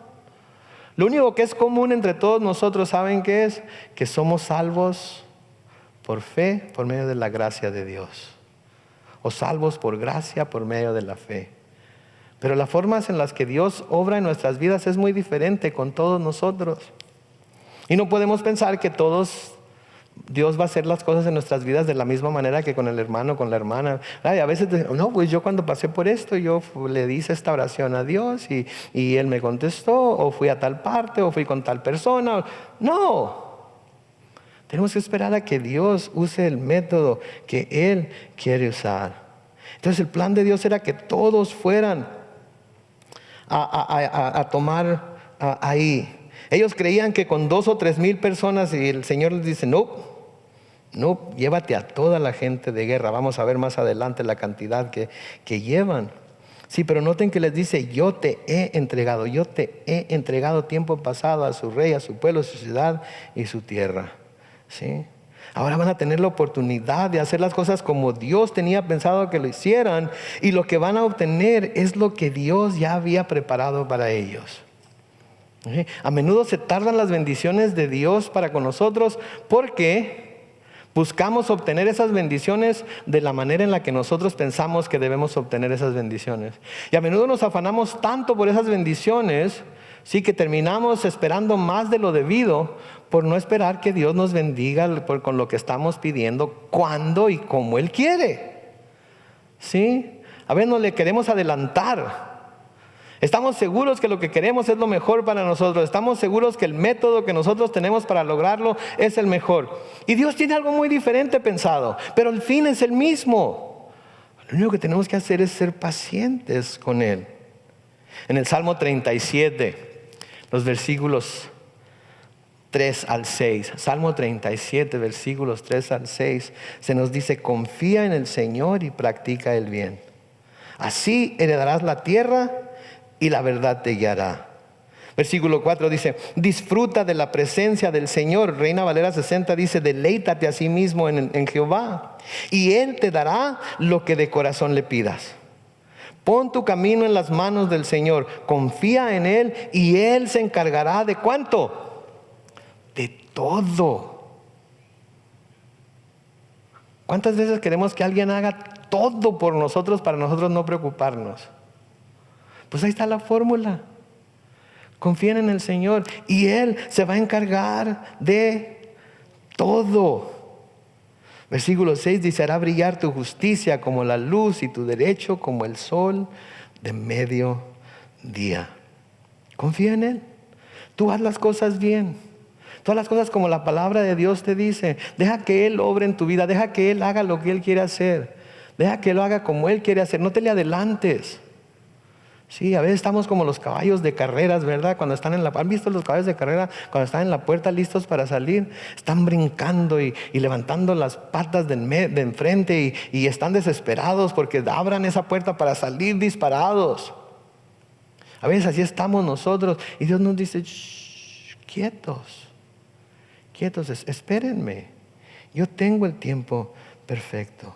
Lo único que es común entre todos nosotros, ¿saben qué es? Que somos salvos por fe por medio de la gracia de Dios, o salvos por gracia por medio de la fe. Pero las formas en las que Dios obra en nuestras vidas es muy diferente con todos nosotros. Y no podemos pensar que Dios va a hacer las cosas en nuestras vidas de la misma manera que con el hermano, con la hermana. A veces, no, pues yo cuando pasé por esto, yo le hice esta oración a Dios y Él me contestó, o fui a tal parte, o fui con tal persona. No. Tenemos que esperar a que Dios use el método que Él quiere usar. Entonces el plan de Dios era que todos fueran a tomar ahí. Ellos creían que con 2,000 o 3,000 personas, y el Señor les dice, no, llévate a toda la gente de guerra. Vamos a ver más adelante la cantidad que llevan. Sí, pero noten que les dice, yo te he entregado tiempo pasado a su rey, a su pueblo, a su ciudad y su tierra. ¿Sí? Ahora van a tener la oportunidad de hacer las cosas como Dios tenía pensado que lo hicieran, y lo que van a obtener es lo que Dios ya había preparado para ellos. ¿Sí? A menudo se tardan las bendiciones de Dios para con nosotros porque buscamos obtener esas bendiciones de la manera en la que nosotros pensamos que debemos obtener esas bendiciones. Y a menudo nos afanamos tanto por esas bendiciones, sí, que terminamos esperando más de lo debido por no esperar que Dios nos bendiga con lo que estamos pidiendo, cuando y como Él quiere. ¿Sí? A veces nos le queremos adelantar. Estamos seguros que lo que queremos es lo mejor para nosotros. Estamos seguros que el método que nosotros tenemos para lograrlo es el mejor. Y Dios tiene algo muy diferente pensado, pero el fin es el mismo. Lo único que tenemos que hacer es ser pacientes con Él. En el Salmo 37, los versículos 3 al 6, Salmo 37, versículos 3 al 6, se nos dice, confía en el Señor y practica el bien. Así heredarás la tierra y la verdad te guiará. Versículo 4 dice, disfruta de la presencia del Señor. Reina Valera 60 dice, deleítate a sí mismo en Jehová, y Él te dará lo que de corazón le pidas. Pon tu camino en las manos del Señor, confía en Él y Él se encargará de ¿cuánto? De todo. ¿Cuántas veces queremos que alguien haga todo por nosotros para nosotros no preocuparnos? Pues ahí está la fórmula. Confíen en el Señor y Él se va a encargar de todo. Versículo 6 dice, hará brillar tu justicia como la luz y tu derecho como el sol de mediodía. Confía en Él. Tú haz las cosas bien. Tú haz las cosas como la palabra de Dios te dice. Deja que Él obre en tu vida. Deja que Él haga lo que Él quiere hacer. Deja que Él lo haga como Él quiere hacer. No te le adelantes. Sí, a veces estamos como los caballos de carreras, ¿verdad? Cuando están ¿han visto los caballos de carrera? Cuando están en la puerta listos para salir, están brincando y levantando las patas de enfrente y están desesperados porque abran esa puerta para salir disparados. A veces así estamos nosotros y Dios nos dice, shh, quietos, espérenme. Yo tengo el tiempo perfecto.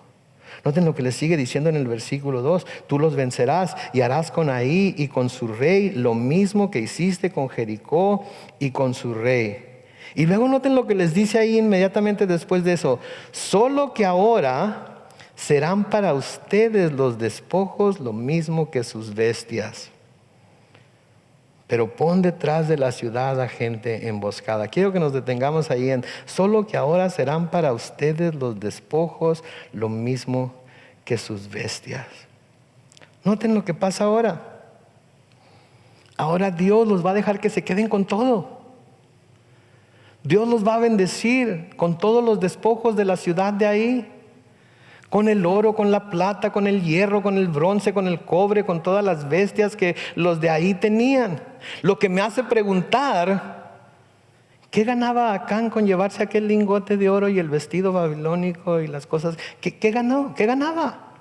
Noten lo que les sigue diciendo en el versículo 2. Tú los vencerás y harás con Ahí y con su rey lo mismo que hiciste con Jericó y con su rey. Y luego noten lo que les dice ahí inmediatamente después de eso. Solo que ahora serán para ustedes los despojos lo mismo que sus bestias. Pero pon detrás de la ciudad a gente emboscada. Quiero que nos detengamos ahí en solo que ahora serán para ustedes los despojos lo mismo que sus bestias. Noten lo que pasa ahora. Ahora Dios los va a dejar que se queden con todo. Dios los va a bendecir con todos los despojos de la ciudad de Ahí. Con el oro, con la plata, con el hierro, con el bronce, con el cobre, con todas las bestias que los de Ahí tenían. Lo que me hace preguntar, ¿qué ganaba Acán con llevarse aquel lingote de oro y el vestido babilónico y las cosas? ¿Qué ganó? ¿Qué ganaba?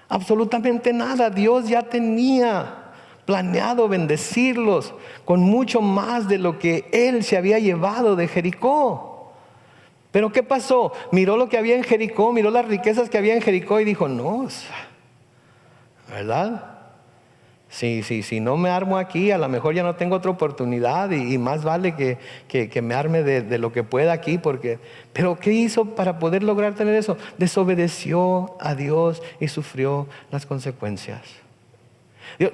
Absolutamente nada. Dios ya tenía planeado bendecirlos con mucho más de lo que él se había llevado de Jericó. Pero ¿qué pasó? Miró lo que había en Jericó, miró las riquezas que había en Jericó y dijo, no, ¿verdad? Si no me armo aquí, a lo mejor ya no tengo otra oportunidad y más vale que me arme de lo que pueda aquí. Pero ¿qué hizo para poder lograr tener eso? Desobedeció a Dios y sufrió las consecuencias.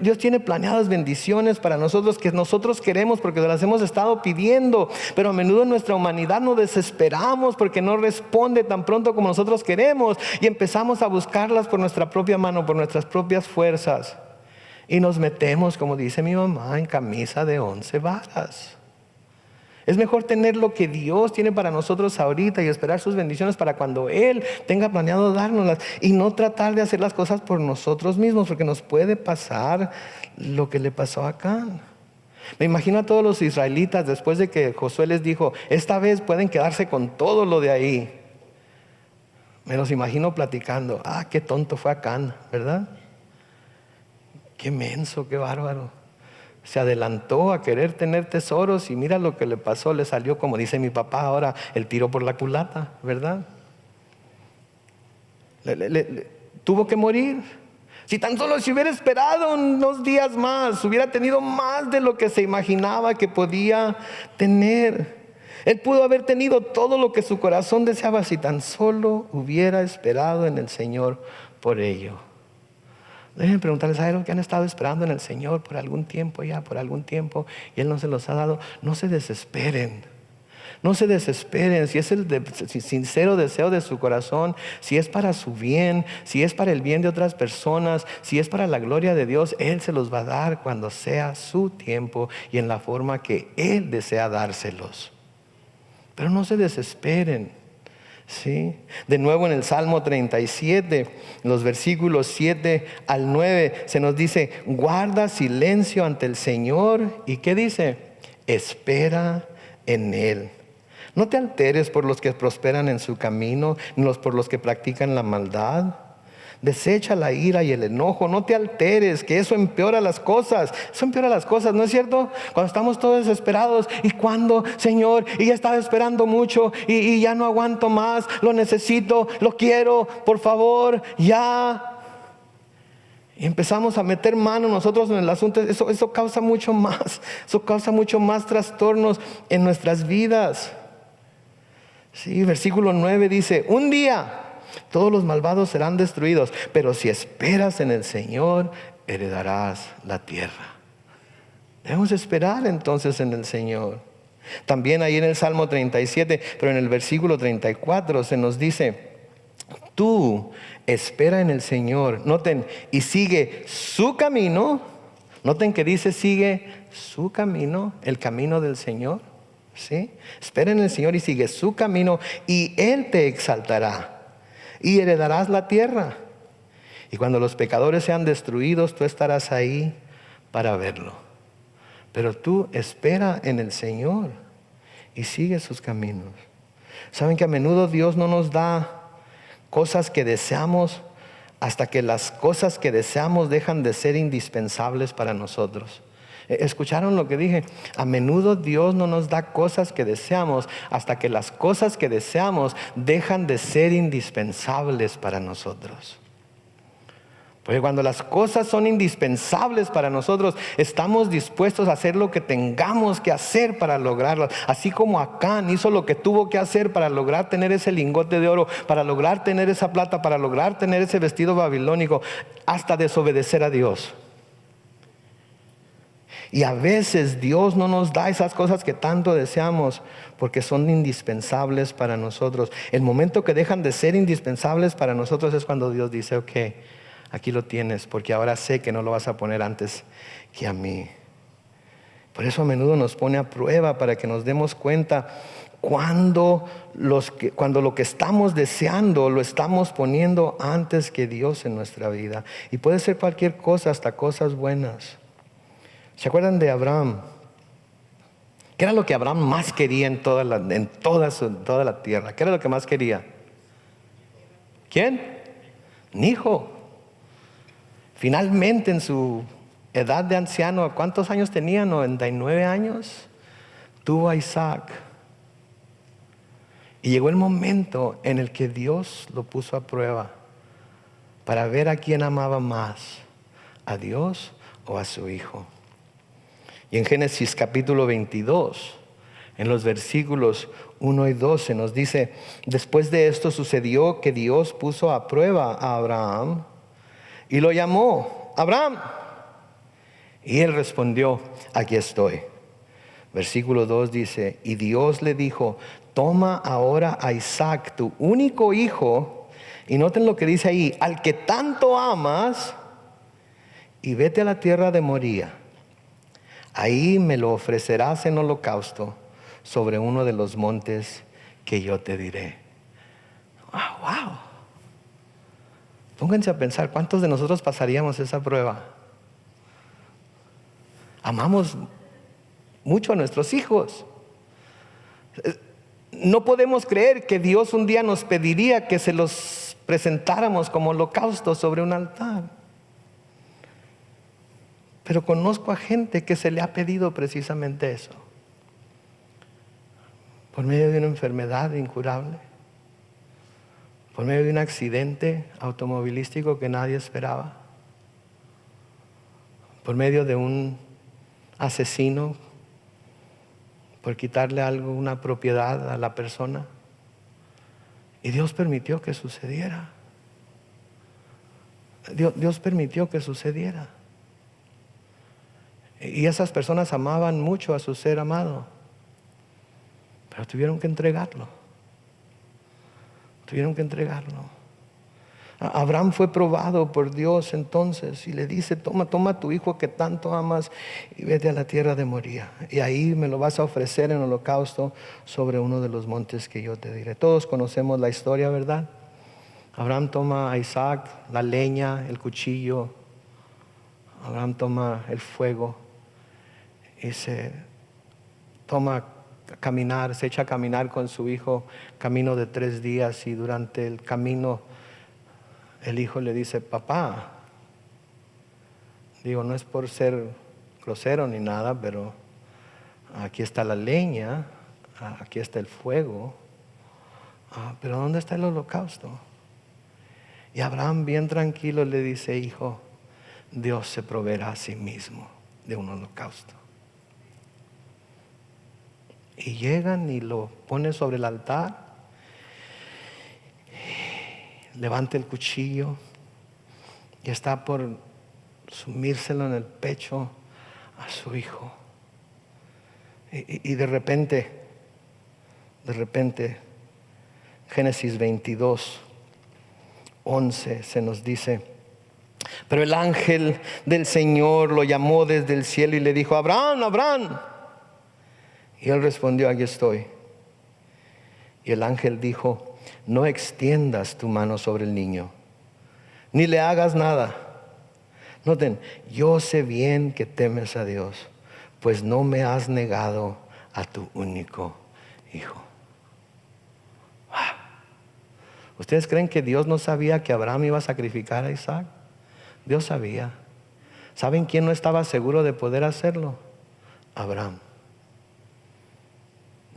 Dios tiene planeadas bendiciones para nosotros que nosotros queremos porque las hemos estado pidiendo, pero a menudo en nuestra humanidad nos desesperamos porque no responde tan pronto como nosotros queremos y empezamos a buscarlas por nuestra propia mano, por nuestras propias fuerzas y nos metemos, como dice mi mamá, en camisa de 11 varas. Es mejor tener lo que Dios tiene para nosotros ahorita y esperar sus bendiciones para cuando Él tenga planeado dárnoslas y no tratar de hacer las cosas por nosotros mismos, porque nos puede pasar lo que le pasó a Acán. Me imagino a todos los israelitas después de que Josué les dijo, esta vez pueden quedarse con todo lo de Ahí. Me los imagino platicando, qué tonto fue Acán, ¿verdad? Qué menso, qué bárbaro. Se adelantó a querer tener tesoros y mira lo que le pasó, le salió, como dice mi papá ahora, el tiro por la culata, ¿verdad? Tuvo que morir. Si tan solo se hubiera esperado unos días más, hubiera tenido más de lo que se imaginaba que podía tener. Él pudo haber tenido todo lo que su corazón deseaba si tan solo hubiera esperado en el Señor por ello. Déjenme preguntarles a ellos que han estado esperando en el Señor por algún tiempo y Él no se los ha dado. No se desesperen. No se desesperen. Si es el sincero deseo de su corazón, si es para su bien, si es para el bien de otras personas, si es para la gloria de Dios, Él se los va a dar cuando sea su tiempo y en la forma que Él desea dárselos. Pero no se desesperen. ¿Sí? De nuevo en el Salmo 37, los versículos 7 al 9, se nos dice, guarda silencio ante el Señor. ¿Y qué dice? Espera en Él. No te alteres por los que prosperan en su camino, ni por los que practican la maldad. Desecha la ira y el enojo, no te alteres, que eso empeora las cosas. Eso empeora las cosas, ¿no es cierto? Cuando estamos todos desesperados, ¿y cuándo, Señor? Y ya estaba esperando mucho y ya no aguanto más, lo necesito, lo quiero, por favor, ya. Y empezamos a meter mano nosotros en el asunto. Eso causa mucho más trastornos en nuestras vidas. Sí, versículo 9 dice, un día todos los malvados serán destruidos, pero si esperas en el Señor, heredarás la tierra. Debemos esperar entonces en el Señor. También ahí en el Salmo 37, pero en el versículo 34 se nos dice, tú espera en el Señor. Noten, y sigue su camino. Noten que dice sigue su camino, el camino del Señor. ¿Sí? Espera en el Señor y sigue su camino y Él te exaltará. Y heredarás la tierra. Y cuando los pecadores sean destruidos, tú estarás ahí para verlo. Pero tú espera en el Señor y sigue sus caminos. Saben que a menudo Dios no nos da cosas que deseamos hasta que las cosas que deseamos dejan de ser indispensables para nosotros. ¿Escucharon lo que dije? A menudo Dios no nos da cosas que deseamos hasta que las cosas que deseamos dejan de ser indispensables para nosotros. Porque cuando las cosas son indispensables para nosotros, estamos dispuestos a hacer lo que tengamos que hacer para lograrlas. Así como Acán hizo lo que tuvo que hacer para lograr tener ese lingote de oro, para lograr tener esa plata, para lograr tener ese vestido babilónico, hasta desobedecer a Dios. Y a veces Dios no nos da esas cosas que tanto deseamos porque son indispensables para nosotros. El momento que dejan de ser indispensables para nosotros es cuando Dios dice, ok, aquí lo tienes, porque ahora sé que no lo vas a poner antes que a mí. Por eso a menudo nos pone a prueba para que nos demos cuenta cuando lo que estamos deseando lo estamos poniendo antes que Dios en nuestra vida. Y puede ser cualquier cosa, hasta cosas buenas. ¿Se acuerdan de Abraham? ¿Qué era lo que Abraham más quería en toda la tierra? ¿Qué era lo que más quería? ¿Quién? Un hijo. Finalmente en su edad de anciano, ¿cuántos años tenía? 99 años. Tuvo a Isaac. Y llegó el momento en el que Dios lo puso a prueba para ver a quién amaba más, a Dios o a su hijo. Y en Génesis capítulo 22, en los versículos 1 y 12 nos dice, después de esto sucedió que Dios puso a prueba a Abraham y lo llamó, Abraham. Y él respondió, aquí estoy. Versículo 2 dice, y Dios le dijo, toma ahora a Isaac, tu único hijo, y noten lo que dice ahí, al que tanto amas, y vete a la tierra de Moría. Ahí me lo ofrecerás en holocausto sobre uno de los montes que yo te diré. Wow. Pónganse a pensar, ¿cuántos de nosotros pasaríamos esa prueba? Amamos mucho a nuestros hijos. No podemos creer que Dios un día nos pediría que se los presentáramos como holocausto sobre un altar. Pero conozco a gente que se le ha pedido precisamente eso. Por medio de una enfermedad incurable. Por medio de un accidente automovilístico que nadie esperaba. Por medio de un asesino por quitarle algo, una propiedad a la persona. Y Dios permitió que sucediera. Dios permitió que sucediera. Y esas personas amaban mucho a su ser amado. Pero tuvieron que entregarlo. Tuvieron que entregarlo. Abraham fue probado por Dios entonces y le dice, toma a tu hijo que tanto amas y vete a la tierra de Moría. Y ahí me lo vas a ofrecer en holocausto sobre uno de los montes que yo te diré. Todos conocemos la historia, ¿verdad? Abraham toma a Isaac, la leña, el cuchillo. Abraham toma el fuego y se echa a caminar con su hijo, camino de 3 días, y durante el camino el hijo le dice, papá, no es por ser grosero ni nada, pero aquí está la leña, aquí está el fuego, pero ¿dónde está el holocausto? Y Abraham bien tranquilo le dice, hijo, Dios se proveerá a sí mismo de un holocausto. Y llegan y lo ponen sobre el altar. Levanta el cuchillo y está por sumírselo en el pecho a su hijo. Y de repente, Génesis 22, 11 se nos dice, pero el ángel del Señor lo llamó desde el cielo y le dijo, Abraham, Abraham. Y él respondió, aquí estoy. Y el ángel dijo, no extiendas tu mano sobre el niño, ni le hagas nada. Noten, yo sé bien que temes a Dios, pues no me has negado a tu único hijo. ¿Ustedes creen que Dios no sabía que Abraham iba a sacrificar a Isaac? Dios sabía. ¿Saben quién no estaba seguro de poder hacerlo? Abraham.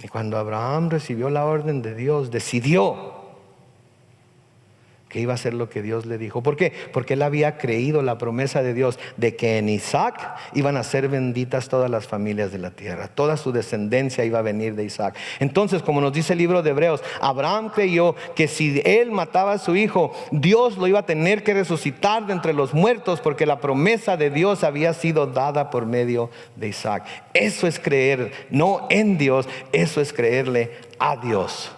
Y cuando Abraham recibió la orden de Dios, decidió que iba a hacer lo que Dios le dijo. ¿Por qué? Porque él había creído la promesa de Dios de que en Isaac iban a ser benditas todas las familias de la tierra. Toda su descendencia iba a venir de Isaac. Entonces, como nos dice el libro de Hebreos, Abraham creyó que si él mataba a su hijo, Dios lo iba a tener que resucitar de entre los muertos, porque la promesa de Dios había sido dada por medio de Isaac. Eso es creer, no en Dios, eso es creerle a Dios.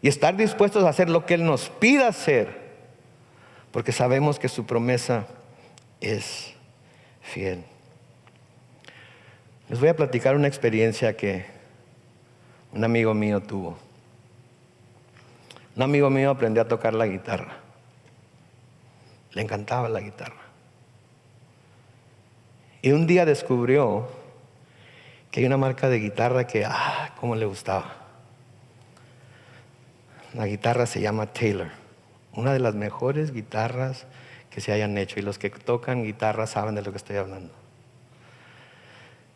Y estar dispuestos a hacer lo que Él nos pida hacer, porque sabemos que su promesa es fiel. Les voy a platicar una experiencia que un amigo mío tuvo. Un amigo mío aprendió a tocar la guitarra. Le encantaba la guitarra. Y un día descubrió que hay una marca de guitarra que, cómo le gustaba. La guitarra se llama Taylor, una de las mejores guitarras que se hayan hecho, y los que tocan guitarra saben de lo que estoy hablando.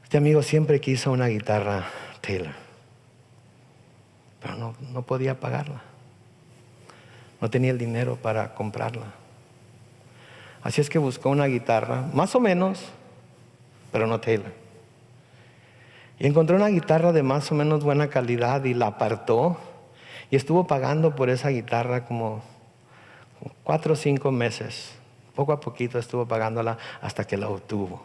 Este amigo siempre quiso una guitarra Taylor, pero no podía pagarla. No tenía el dinero para comprarla. Así es que buscó una guitarra, más o menos, pero no Taylor. Y encontró una guitarra de más o menos buena calidad y la apartó. Y estuvo pagando por esa guitarra como 4 o 5 meses. Poco a poquito estuvo pagándola hasta que la obtuvo.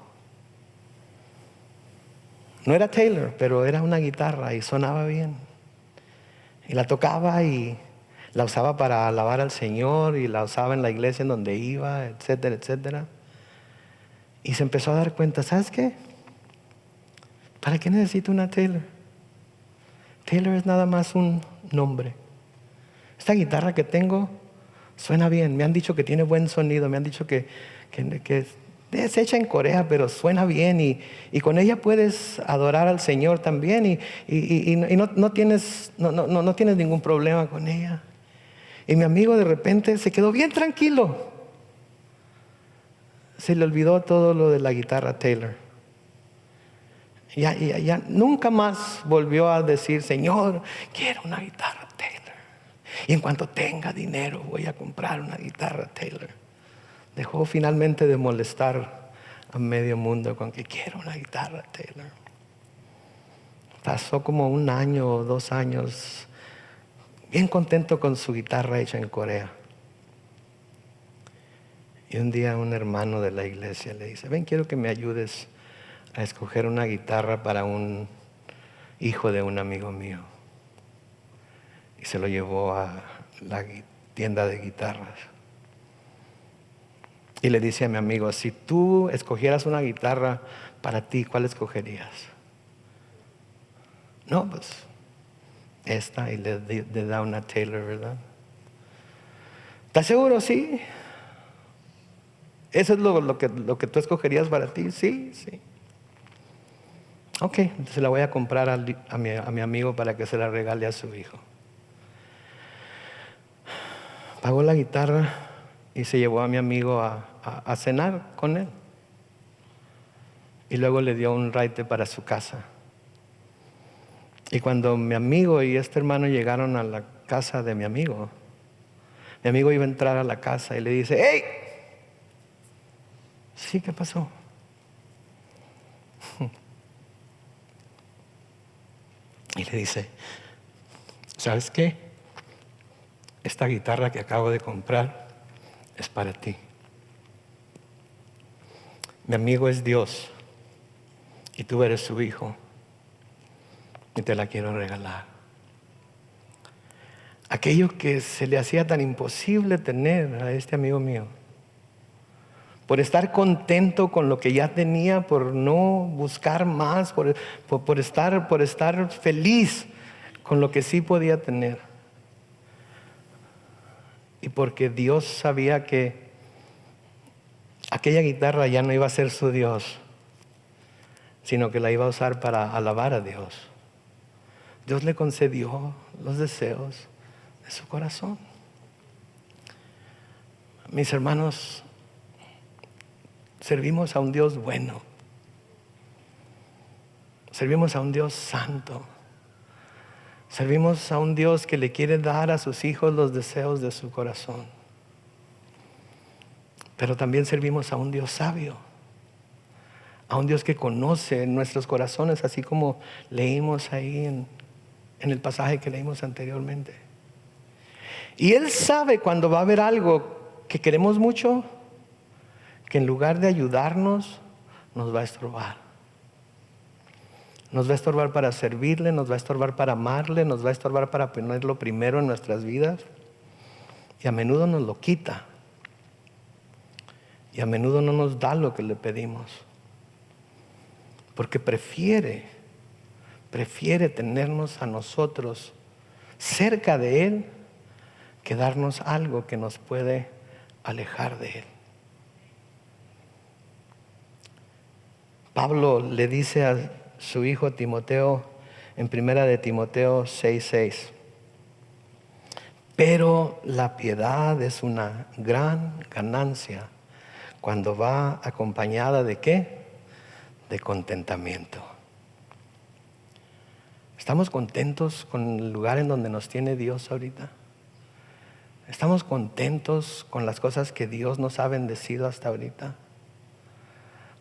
No era Taylor, pero era una guitarra y sonaba bien. Y la tocaba y la usaba para alabar al Señor, y la usaba en la iglesia en donde iba, etcétera, etcétera. Y se empezó a dar cuenta, ¿sabes qué? ¿Para qué necesito una Taylor? Taylor es nada más un nombre. Esta guitarra que tengo suena bien. Me han dicho que tiene buen sonido. Me han dicho que es hecha en Corea, pero suena bien. Y con ella puedes adorar al Señor también. Y no tienes ningún problema con ella. Y mi amigo de repente se quedó bien tranquilo. Se le olvidó todo lo de la guitarra Taylor. Ya nunca más volvió a decir, Señor, quiero una guitarra Taylor. Y en cuanto tenga dinero voy a comprar una guitarra Taylor. Dejó finalmente de molestar a medio mundo con que quiero una guitarra Taylor. Pasó como 1 año o 2 años bien contento con su guitarra hecha en Corea. Y un día un hermano de la iglesia le dice, ven, quiero que me ayudes a escoger una guitarra para un hijo de un amigo mío. Y se lo llevó a la tienda de guitarras. Y le dice a mi amigo, si tú escogieras una guitarra para ti, ¿cuál escogerías? No, pues esta, y le da una Taylor, ¿verdad? ¿Estás seguro? Sí. ¿Eso es lo que tú escogerías para ti? Sí. Ok, entonces la voy a comprar a mi amigo para que se la regale a su hijo. Pagó la guitarra y se llevó a mi amigo a cenar con él. Y luego le dio un raite para su casa. Y cuando mi amigo y este hermano llegaron a la casa de mi amigo iba a entrar a la casa y le dice, ¡hey! Sí, ¿qué pasó? Y le dice, ¿sabes qué? Esta guitarra que acabo de comprar es para ti. Mi amigo es Dios y tú eres su hijo y te la quiero regalar. Aquello que se le hacía tan imposible tener a este amigo mío, por estar contento con lo que ya tenía, por no buscar más, por estar feliz con lo que sí podía tener. Y porque Dios sabía que aquella guitarra ya no iba a ser su Dios, sino que la iba a usar para alabar a Dios. Dios le concedió los deseos de su corazón. Mis hermanos, Servimos a un Dios bueno. Servimos a un Dios santo. Servimos a un Dios que le quiere dar a sus hijos los deseos de su corazón. Pero también servimos a un Dios sabio. A un Dios que conoce nuestros corazones, así como leímos ahí en el pasaje que leímos anteriormente. Y Él sabe cuando va a haber algo que queremos mucho, que en lugar de ayudarnos, nos va a estorbar. Nos va a estorbar para servirle, nos va a estorbar para amarle, nos va a estorbar para ponerlo primero en nuestras vidas. Y a menudo nos lo quita. Y a menudo no nos da lo que le pedimos. Porque prefiere tenernos a nosotros cerca de Él que darnos algo que nos puede alejar de Él. Pablo le dice a su hijo Timoteo en 1 de Timoteo 6:6: pero la piedad es una gran ganancia cuando va acompañada ¿de qué? De contentamiento. ¿Estamos contentos con el lugar en donde nos tiene Dios ahorita? ¿Estamos contentos con las cosas que Dios nos ha bendecido hasta ahorita?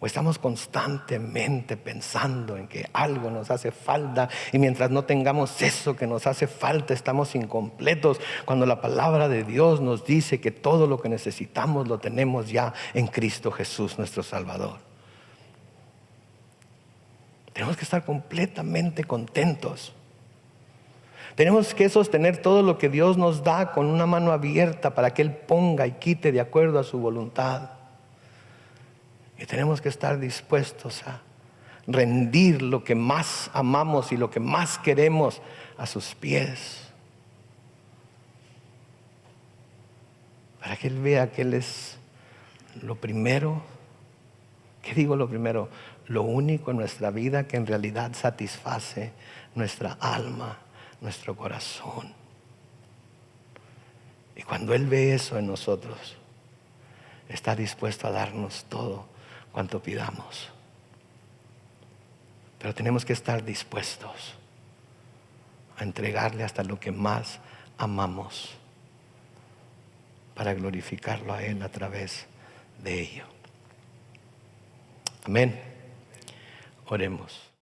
¿O estamos constantemente pensando en que algo nos hace falta y mientras no tengamos eso que nos hace falta estamos incompletos, cuando la palabra de Dios nos dice que todo lo que necesitamos lo tenemos ya en Cristo Jesús nuestro Salvador? Tenemos que estar completamente contentos. Tenemos que sostener todo lo que Dios nos da con una mano abierta para que Él ponga y quite de acuerdo a su voluntad. Y tenemos que estar dispuestos a rendir lo que más amamos y lo que más queremos a sus pies, para que Él vea que Él es lo primero. ¿Qué digo lo primero? Lo único en nuestra vida que en realidad satisface nuestra alma, nuestro corazón. Y cuando Él ve eso en nosotros, está dispuesto a darnos todo cuanto pidamos. Pero tenemos que estar dispuestos a entregarle hasta lo que más amamos para glorificarlo a Él a través de ello. Amén. Oremos.